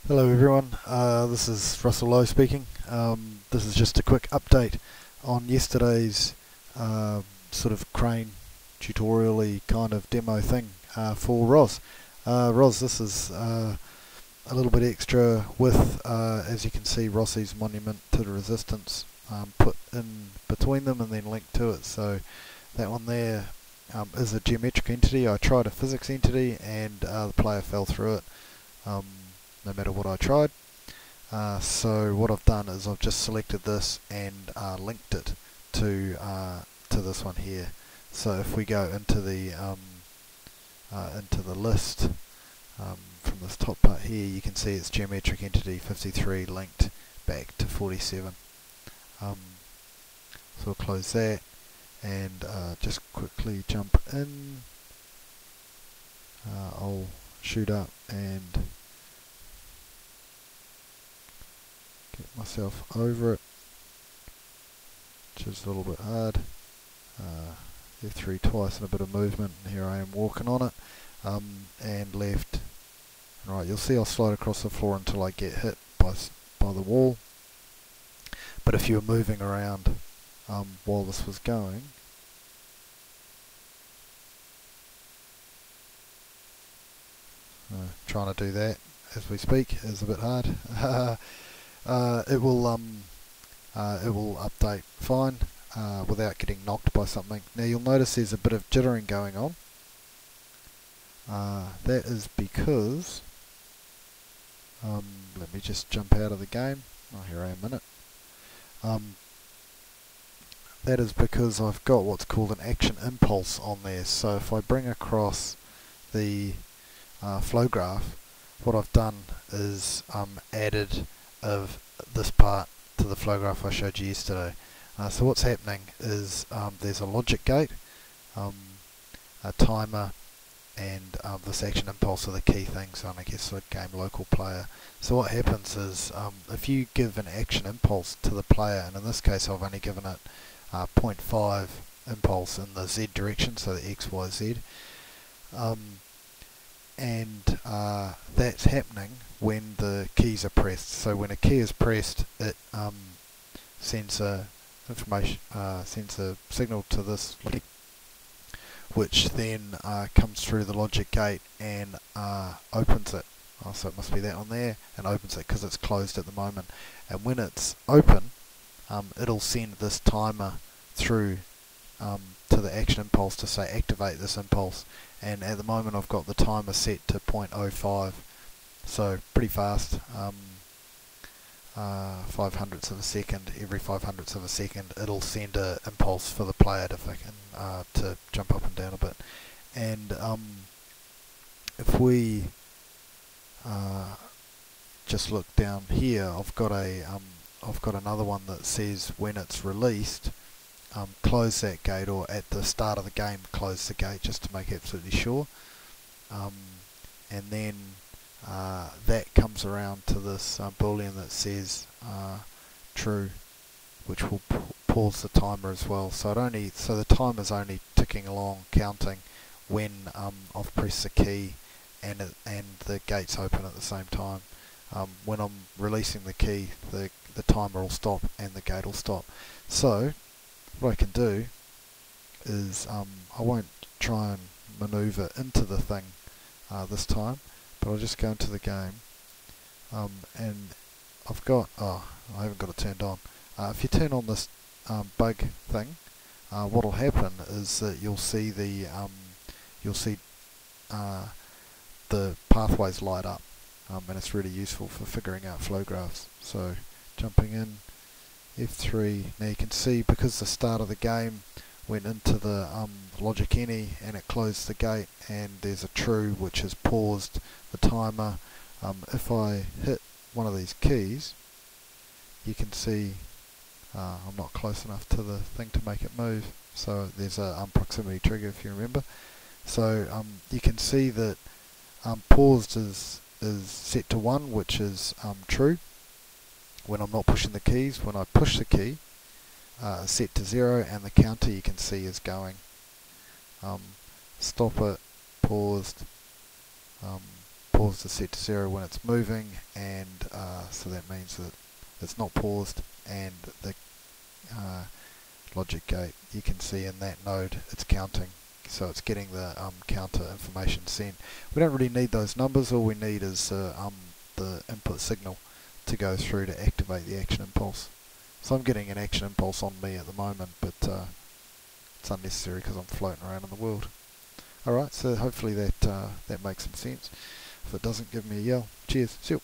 Hello everyone, this is Russell Lowe speaking. This is just a quick update on yesterday's sort of crane tutorial-y kind of demo thing for Roz. Roz, this is a little bit extra with, as you can see, Rossi's Monument to the Resistance put in between them and then linked to it. So that one there is a geometric entity. I tried a physics entity and the player fell through it. No matter what I tried. So what I've done is I've just selected this and linked it to this one here. So if we go into the list from this top part here, you can see it's geometric entity 53 linked back to 47. So we'll close that and just quickly jump in. I'll shoot up and get myself over it, which is a little bit hard. F3 twice and a bit of movement, and here I am walking on it, and left and right. You'll see I'll slide across the floor until I get hit by the wall, but if you were moving around while this was going, trying to do that as we speak is a bit hard. It will update fine without getting knocked by something. Now you'll notice there's a bit of jittering going on. That is because let me just jump out of the game. Oh, here I am in it. That is because I've got what's called an action impulse on there. So if I bring across the flow graph, what I've done is added of this part to the flow graph I showed you yesterday. So what's happening is there's a logic gate, a timer, and this action impulse are the key things on, I guess, the game local player. So what happens is if you give an action impulse to the player, and in this case I've only given it 0.5 impulse in the Z direction, so the X, Y, Z, and that's happening when the keys are pressed. So when a key is pressed, it sends a signal to this, which then comes through the logic gate and opens it. So it must be that one there, and opens it because it's closed at the moment. And when it's open, it'll send this timer through to the action impulse to say activate this impulse. And at the moment I've got the timer set to 0.05, so pretty fast. 5/100ths of a second. Every 5/100ths of a second it'll send an impulse for the player to jump up and down a bit. And if we just look down here, I've got another one that says when it's released, close that gate, or at the start of the game close the gate, just to make absolutely sure. And then that comes around to this boolean that says true, which will pause the timer as well. So the timer's only ticking along, counting when I've pressed the key and the gate's open at the same time. When I'm releasing the key, the timer will stop and the gate will stop. So what I can do is I won't try and maneuver into the thing this time, but I'll just go into the game, and I haven't got it turned on. If you turn on this bug thing, what'll happen is that you'll see the pathways light up, and it's really useful for figuring out flow graphs. So jumping in, F3. Now you can see, because the start of the game went into the logic any and it closed the gate, and there's a true which has paused the timer. If I hit one of these keys, you can see I'm not close enough to the thing to make it move, so there's a proximity trigger, if you remember. So you can see that paused is set to 1, which is true when I'm not pushing the keys. When I push the key, set to 0, and the counter you can see is going. Stop it, paused, pause is set to 0 when it's moving, and so that means that it's not paused, and the logic gate, you can see in that node it's counting, so it's getting the counter information sent. We don't really need those numbers, all we need is the input signal to go through to activate the action impulse. So I'm getting an action impulse on me at the moment, but it's unnecessary because I'm floating around in the world. Alright, so hopefully that makes some sense. If it doesn't, give me a yell. Cheers. See you.